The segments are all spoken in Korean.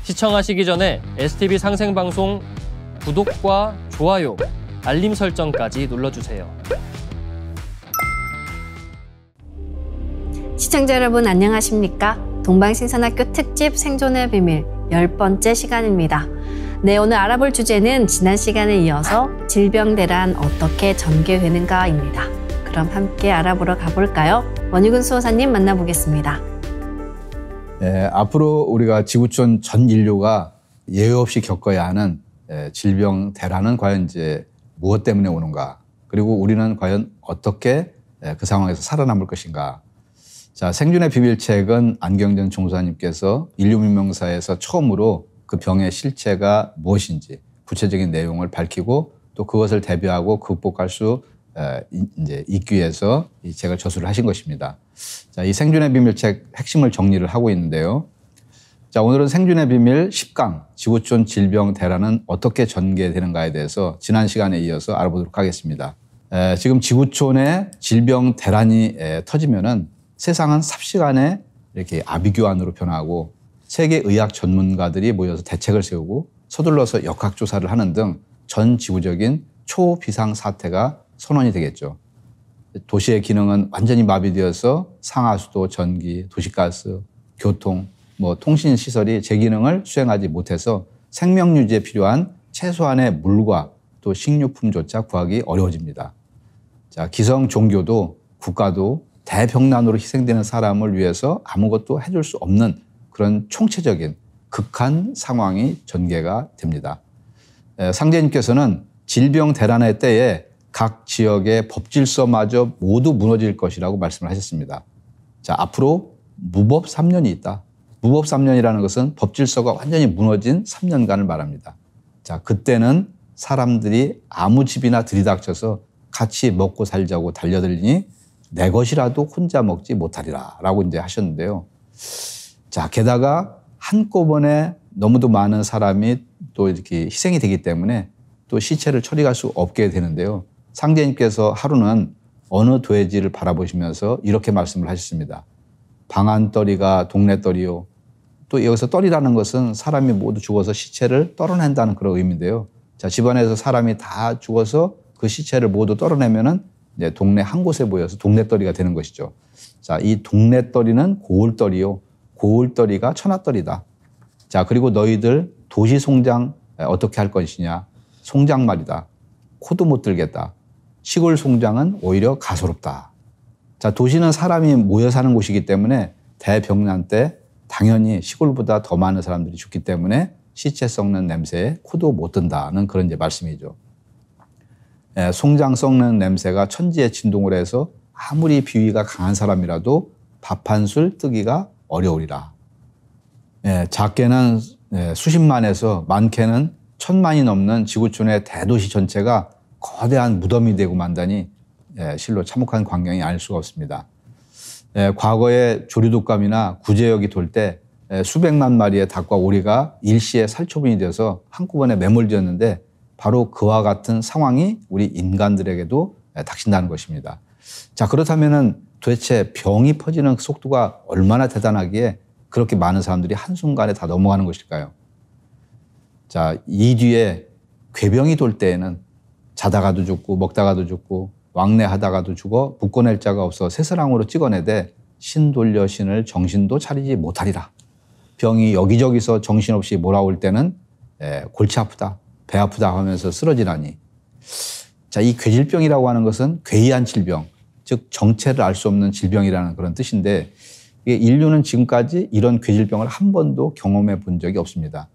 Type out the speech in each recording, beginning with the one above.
시청하시기 전에 STV 상생방송 구독과 좋아요, 알림 설정까지 눌러주세요. 시청자 여러분 안녕하십니까? 동방신선학교 특집 생존의 비밀 10번째 시간입니다. 네, 오늘 알아볼 주제는 지난 시간에 이어서 질병 대란 어떻게 전개되는가입니다. 그럼 함께 알아보러 가볼까요? 원유근 수호사님 만나보겠습니다. 네, 앞으로 우리가 지구촌 전 인류가 예외 없이 겪어야 하는 질병 대란은 과연 이제 무엇 때문에 오는가? 그리고 우리는 과연 어떻게 그 상황에서 살아남을 것인가? 자, 생존의 비밀책은 안경전 총수님께서 인류문명사에서 처음으로 그 병의 실체가 무엇인지 구체적인 내용을 밝히고 또 그것을 대비하고 극복할 수 이제 있기 위해서 이 책을 저술을 하신 것입니다. 자, 이 생존의 비밀책 핵심을 정리를 하고 있는데요. 자, 오늘은 생존의 비밀 10강 지구촌 질병 대란은 어떻게 전개되는가에 대해서 지난 시간에 이어서 알아보도록 하겠습니다. 지금 지구촌에 질병 대란이 터지면은 세상은 삽시간에 이렇게 아비규환으로 변하고 세계 의학 전문가들이 모여서 대책을 세우고 서둘러서 역학조사를 하는 등 전 지구적인 초비상 사태가 선언이 되겠죠. 도시의 기능은 완전히 마비되어서 상하수도, 전기, 도시가스, 교통, 통신 시설이 제 기능을 수행하지 못해서 생명 유지에 필요한 최소한의 물과 또 식료품조차 구하기 어려워집니다. 자, 기성 종교도 국가도 대병난으로 희생되는 사람을 위해서 아무것도 해줄 수 없는 그런 총체적인 극한 상황이 전개가 됩니다. 상제님께서는 질병 대란의 때에 각 지역의 법질서마저 모두 무너질 것이라고 말씀을 하셨습니다. 자, 앞으로 무법 3년이 있다. 무법 3년이라는 것은 법질서가 완전히 무너진 3년간을 말합니다. 자, 그때는 사람들이 아무 집이나 들이닥쳐서 같이 먹고 살자고 달려들니 내 것이라도 혼자 먹지 못하리라 라고 이제 하셨는데요. 자, 게다가 한꺼번에 너무도 많은 사람이 또 이렇게 희생이 되기 때문에 또 시체를 처리할 수 없게 되는데요. 상제님께서 하루는 어느 돼지를 바라보시면서 이렇게 말씀을 하셨습니다. 방안떨이가 동네떨이요. 또 여기서 떨이라는 것은 사람이 모두 죽어서 시체를 떨어낸다는 그런 의미인데요. 자, 집안에서 사람이 다 죽어서 그 시체를 모두 떨어내면은 이제 동네 한 곳에 모여서 동네떨이가 되는 것이죠. 자, 이 동네떨이는 고을떨이요. 고을떨이가 천하떨이다. 자, 그리고 너희들 도시 송장 어떻게 할 것이냐. 송장 말이다. 코도 못 들겠다. 시골 송장은 오히려 가소롭다. 자, 도시는 사람이 모여 사는 곳이기 때문에 대병난 때 당연히 시골보다 더 많은 사람들이 죽기 때문에 시체 썩는 냄새에 코도 못 든다는 그런 이제 말씀이죠. 송장 썩는 냄새가 천지에 진동을 해서 아무리 비위가 강한 사람이라도 밥 한 술 뜨기가 어려우리라. 작게는 수십만에서 많게는 천만이 넘는 지구촌의 대도시 전체가 거대한 무덤이 되고 만다니 실로 참혹한 광경이 아닐 수가 없습니다. 과거에 조류독감이나 구제역이 돌 때 수백만 마리의 닭과 오리가 일시에 살처분이 돼서 한꺼번에 매몰되었는데 바로 그와 같은 상황이 우리 인간들에게도 닥친다는 것입니다. 자, 그렇다면은 도대체 병이 퍼지는 속도가 얼마나 대단하기에 그렇게 많은 사람들이 한순간에 다 넘어가는 것일까요? 자, 이 뒤에 궤병이 돌 때에는 자다가도 죽고 먹다가도 죽고 왕래하다가도 죽어 묶어낼 자가 없어 새사랑으로 찍어내되 신 돌려 신을 정신도 차리지 못하리라. 병이 여기저기서 정신없이 몰아올 때는 골치 아프다, 배 아프다 하면서 쓰러지라니. 자, 이 괴질병이라고 하는 것은 괴이한 질병, 즉 정체를 알 수 없는 질병이라는 그런 뜻인데 인류는 지금까지 이런 괴질병을 한 번도 경험해 본 적이 없습니다.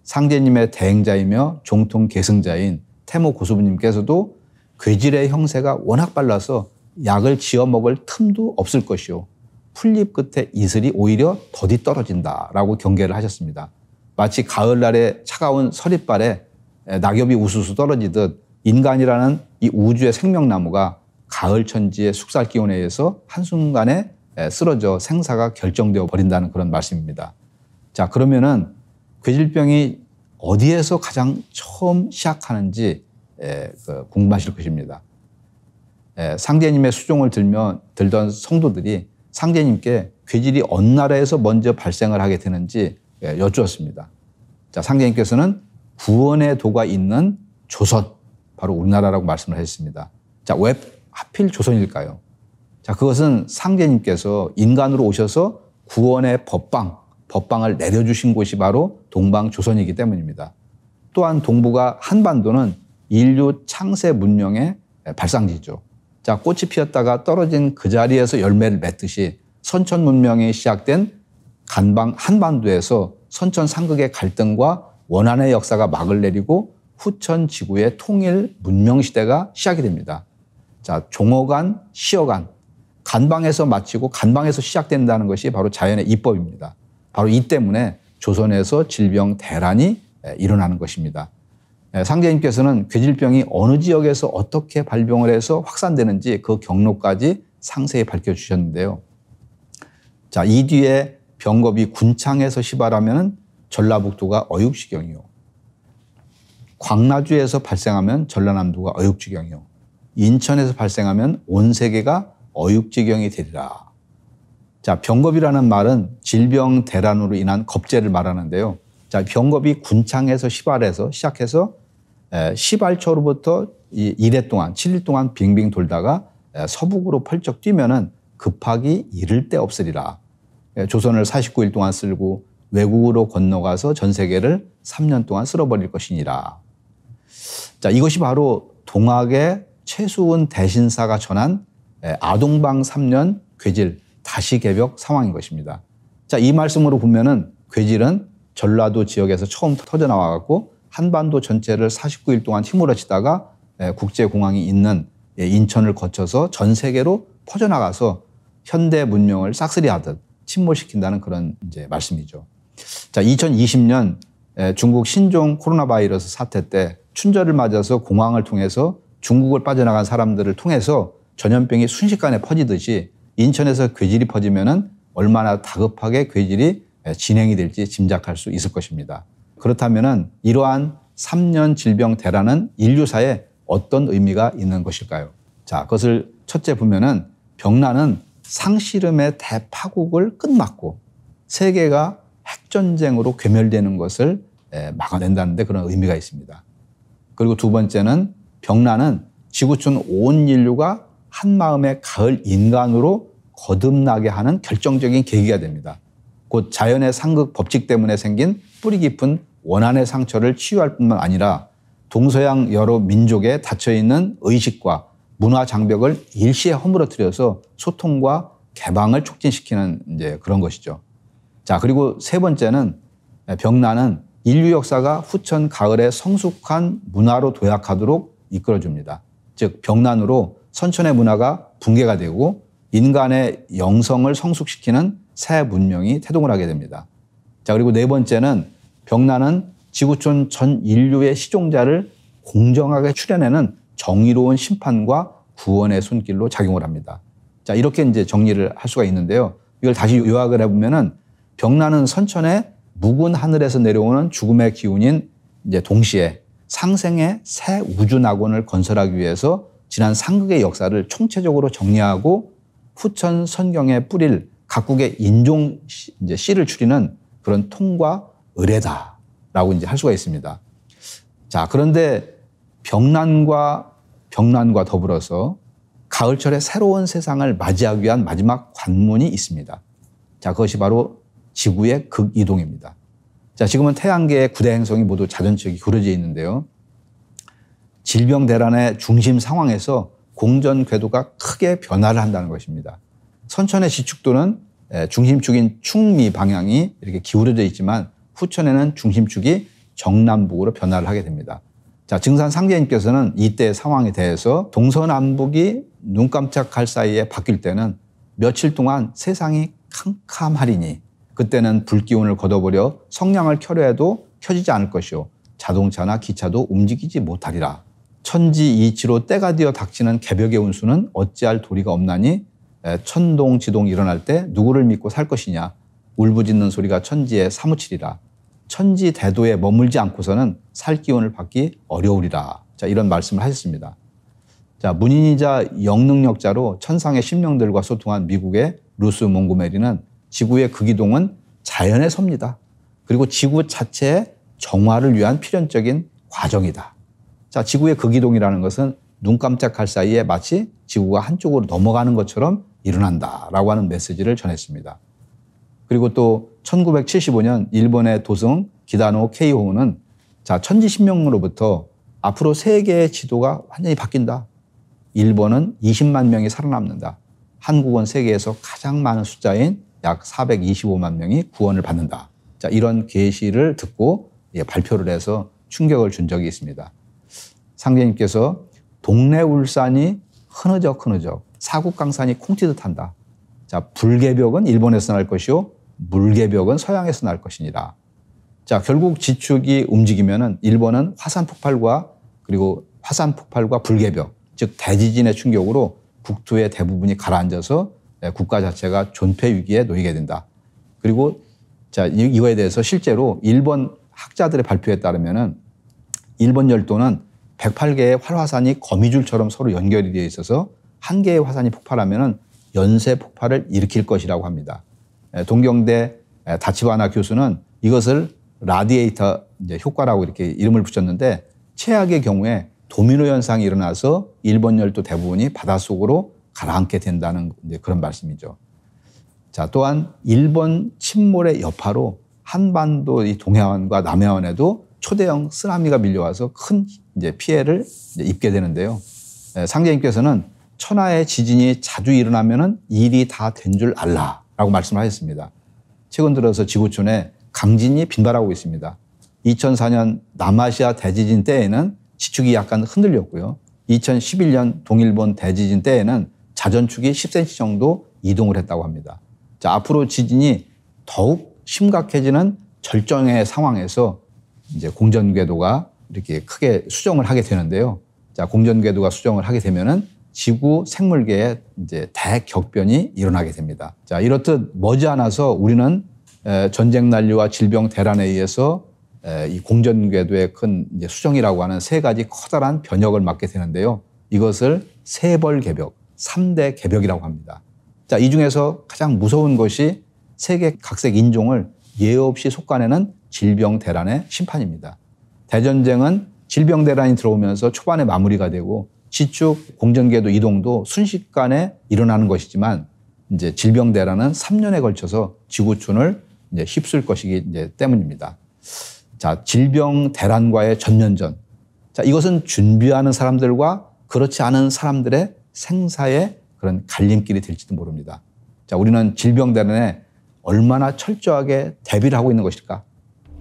상제님의 대행자이며 종통 계승자인 태모 고수부님께서도 괴질의 형세가 워낙 빨라서 약을 지어 먹을 틈도 없을 것이요. 풀잎 끝에 이슬이 오히려 더디 떨어진다라고 경계를 하셨습니다. 마치 가을날의 차가운 서리발에 낙엽이 우수수 떨어지듯 인간이라는 이 우주의 생명나무가 가을 천지의 숙살 기온에 의해서 한순간에 쓰러져 생사가 결정되어 버린다는 그런 말씀입니다. 자, 그러면은 괴질병이 어디에서 가장 처음 시작하는지 궁금하실 것입니다. 상제님의 수종을 들던 성도들이 상제님께 괴질이 어느 나라에서 먼저 발생을 하게 되는지 여쭈었습니다. 자, 상제님께서는 구원의 도가 있는 조선, 바로 우리나라라고 말씀을 하셨습니다. 자, 왜 하필 조선일까요? 자, 그것은 상제님께서 인간으로 오셔서 구원의 법방을 내려주신 곳이 바로 동방조선이기 때문입니다. 또한 동북아 한반도는 인류 창세 문명의 발상지죠. 자, 꽃이 피었다가 떨어진 그 자리에서 열매를 맺듯이 선천 문명이 시작된 한반도에서 선천 상극의 갈등과 원한의 역사가 막을 내리고 후천 지구의 통일 문명 시대가 시작이 됩니다. 자, 종어간, 시어간, 간방에서 마치고 간방에서 시작된다는 것이 바로 자연의 이법입니다. 바로 이 때문에 조선에서 질병 대란이 일어나는 것입니다. 상제님께서는 괴질병이 어느 지역에서 어떻게 발병을 해서 확산되는지 그 경로까지 상세히 밝혀주셨는데요. 자, 이 뒤에 병겁이 군창에서 시발하면 전라북도가 어육지경이요. 광라주에서 발생하면 전라남도가 어육지경이요. 인천에서 발생하면 온 세계가 어육지경이 되리라. 자, 병겁이라는 말은 질병 대란으로 인한 겁제를 말하는데요. 자, 병겁이 군창에서 시작해서 시발초로부터 7일 동안 빙빙 돌다가 서북으로 펄쩍 뛰면은 급하기 이를 데 없으리라. 조선을 49일 동안 쓸고 외국으로 건너가서 전 세계를 3년 동안 쓸어버릴 것이니라. 자, 이것이 바로 동학의 최수은 대신사가 전한 아동방 3년 괴질 다시 개벽 상황인 것입니다. 자, 이 말씀으로 보면은 괴질은 전라도 지역에서 처음 터져나와갖고 한반도 전체를 49일 동안 휘몰아치다가 국제공항이 있는 인천을 거쳐서 전 세계로 퍼져나가서 현대 문명을 싹쓸이하듯 침몰시킨다는 그런 이제 말씀이죠. 자, 2020년 중국 신종 코로나 바이러스 사태 때 춘절을 맞아서 공항을 통해서 중국을 빠져나간 사람들을 통해서 전염병이 순식간에 퍼지듯이 인천에서 괴질이 퍼지면은 얼마나 다급하게 괴질이 진행이 될지 짐작할 수 있을 것입니다. 그렇다면은 이러한 3년 질병 대란은 인류사에 어떤 의미가 있는 것일까요? 자, 그것을 첫째 보면은 병난은 상씨름의 대파국을 끝막고 세계가 핵전쟁으로 괴멸되는 것을 막아낸다는 데 그런 의미가 있습니다. 그리고 두 번째는 병난은 지구촌 온 인류가 한마음의 가을 인간으로 거듭나게 하는 결정적인 계기가 됩니다. 곧 자연의 상극 법칙 때문에 생긴 뿌리 깊은 원한의 상처를 치유할 뿐만 아니라 동서양 여러 민족에 닫혀있는 의식과 문화 장벽을 일시에 허물어뜨려서 소통과 개방을 촉진시키는 이제 그런 것이죠. 자, 그리고 세 번째는 병난은 인류 역사가 후천 가을의 성숙한 문화로 도약하도록 이끌어줍니다. 즉, 병난으로 선천의 문화가 붕괴가 되고 인간의 영성을 성숙시키는 새 문명이 태동을 하게 됩니다. 자, 그리고 네 번째는 병난은 지구촌 전 인류의 시종자를 공정하게 추려내는 정의로운 심판과 구원의 손길로 작용을 합니다. 자, 이렇게 이제 정리를 할 수가 있는데요. 이걸 다시 요약을 해보면은 병난은 선천의 묵은 하늘에서 내려오는 죽음의 기운인 이제 동시에 상생의 새 우주 낙원을 건설하기 위해서 지난 상극의 역사를 총체적으로 정리하고 후천 선경에 뿌릴 각국의 인종 이제 씨를 추리는 그런 통과 의례다라고 이제 할 수가 있습니다. 자, 그런데 병난과 더불어서 가을철의 새로운 세상을 맞이하기 위한 마지막 관문이 있습니다. 자, 그것이 바로 지구의 극이동입니다. 자, 지금은 태양계의 9대 행성이 모두 자전축이 구려져 있는데요. 질병 대란의 중심 상황에서 공전 궤도가 크게 변화를 한다는 것입니다. 선천의 지축도는 중심축인 충미 방향이 이렇게 기울어져 있지만 후천에는 중심축이 정남북으로 변화를 하게 됩니다. 자, 증산 상제님께서는 이때의 상황에 대해서 동서남북이 눈 깜짝할 사이에 바뀔 때는 며칠 동안 세상이 캄캄하리니 그때는 불기운을 걷어버려 성냥을 켜려 해도 켜지지 않을 것이요 자동차나 기차도 움직이지 못하리라. 천지 이치로 때가 되어 닥치는 개벽의 운수는 어찌할 도리가 없나니 천동지동 일어날 때 누구를 믿고 살 것이냐. 울부짖는 소리가 천지에 사무치리라. 천지 대도에 머물지 않고서는 살 기운을 받기 어려우리라. 자, 이런 말씀을 하셨습니다. 자, 문인이자 영능력자로 천상의 신명들과 소통한 미국의 루스 몽고메리는 지구의 극이동은 자연의 섭니다. 그리고 지구 자체의 정화를 위한 필연적인 과정이다. 자, 지구의 극이동이라는 것은 눈 깜짝할 사이에 마치 지구가 한쪽으로 넘어가는 것처럼 일어난다라고 하는 메시지를 전했습니다. 그리고 또 1975년 일본의 도승 기다노 케이호는 자, 천지신명으로부터 앞으로 세계의 지도가 완전히 바뀐다. 일본은 20만 명이 살아남는다. 한국은 세계에서 가장 많은 숫자인 약 425만 명이 구원을 받는다. 자, 이런 계시를 듣고 발표를 해서 충격을 준 적이 있습니다. 상제님께서 동래 울산이 흐느적 사국강산이 콩튀듯 한다. 자, 불개벽은 일본에서 날 것이요 물개벽은 서양에서 날 것이니라. 자, 결국 지축이 움직이면은 일본은 화산 폭발과 불개벽, 즉 대지진의 충격으로 국토의 대부분이 가라앉아서 국가 자체가 존폐 위기에 놓이게 된다. 그리고 자, 이거에 대해서 실제로 일본 학자들의 발표에 따르면은 일본 열도는 108개의 활화산이 거미줄처럼 서로 연결이 되어 있어서 한 개의 화산이 폭발하면은 연쇄 폭발을 일으킬 것이라고 합니다. 동경대 다치바나 교수는 이것을 라디에이터 효과라고 이렇게 이름을 붙였는데 최악의 경우에 도미노 현상이 일어나서 일본 열도 대부분이 바닷속으로 가라앉게 된다는 그런 말씀이죠. 자, 또한 일본 침몰의 여파로 한반도 이 동해안과 남해안에도 초대형 쓰나미가 밀려와서 큰 피해를 입게 되는데요. 상제님께서는 천하의 지진이 자주 일어나면은 일이 다 된 줄 알라라고 말씀을 하셨습니다. 최근 들어서 지구촌에 강진이 빈발하고 있습니다. 2004년 남아시아 대지진 때에는 지축이 약간 흔들렸고요. 2011년 동일본 대지진 때에는 자전축이 10cm 정도 이동을 했다고 합니다. 자, 앞으로 지진이 더욱 심각해지는 절정의 상황에서 이제 공전궤도가 이렇게 크게 수정을 하게 되는데요. 자, 공전궤도가 수정을 하게 되면은 지구 생물계에 이제 대격변이 일어나게 됩니다. 자, 이렇듯 머지않아서 우리는 전쟁 난리와 질병 대란에 의해서 이 공전궤도의 큰 이제 수정이라고 하는 세 가지 커다란 변혁을 맞게 되는데요. 이것을 세벌개벽, 3대 개벽이라고 합니다. 자, 이 중에서 가장 무서운 것이 세계 각색 인종을 예외 없이 속아내는 질병 대란의 심판입니다. 대전쟁은 질병 대란이 들어오면서 초반에 마무리가 되고 지축 공전궤도 이동도 순식간에 일어나는 것이지만 이제 질병 대란은 3년에 걸쳐서 지구촌을 이제 휩쓸 것이기 때문입니다. 자, 질병 대란과의 전면전. 자, 이것은 준비하는 사람들과 그렇지 않은 사람들의 생사의 그런 갈림길이 될지도 모릅니다. 자, 우리는 질병 대란에 얼마나 철저하게 대비를 하고 있는 것일까?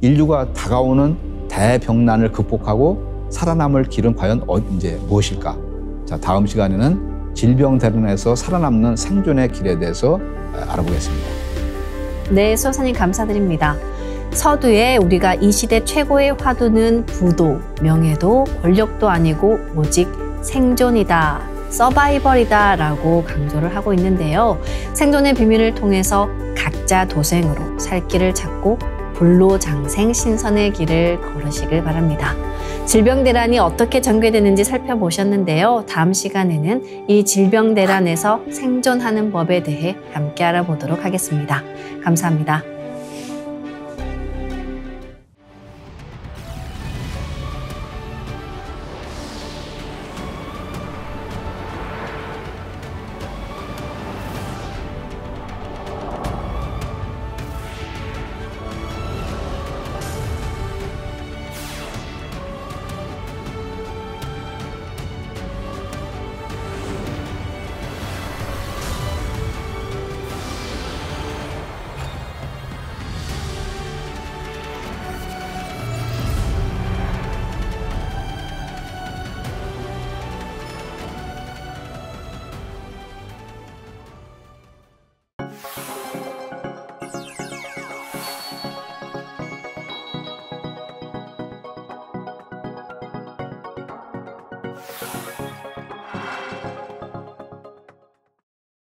인류가 다가오는 대병난을 극복하고 살아남을 길은 과연 이제 무엇일까? 자, 다음 시간에는 질병 대란에서 살아남는 생존의 길에 대해서 알아보겠습니다. 네, 수호사님 감사드립니다. 서두에 우리가 이 시대 최고의 화두는 부도, 명예도, 권력도 아니고 오직 생존이다, 서바이벌이다 라고 강조를 하고 있는데요. 생존의 비밀을 통해서 각자 도생으로 살 길을 찾고 불로장생 신선의 길을 걸으시길 바랍니다. 질병 대란이 어떻게 전개되는지 살펴보셨는데요. 다음 시간에는 이 질병 대란에서 생존하는 법에 대해 함께 알아보도록 하겠습니다. 감사합니다.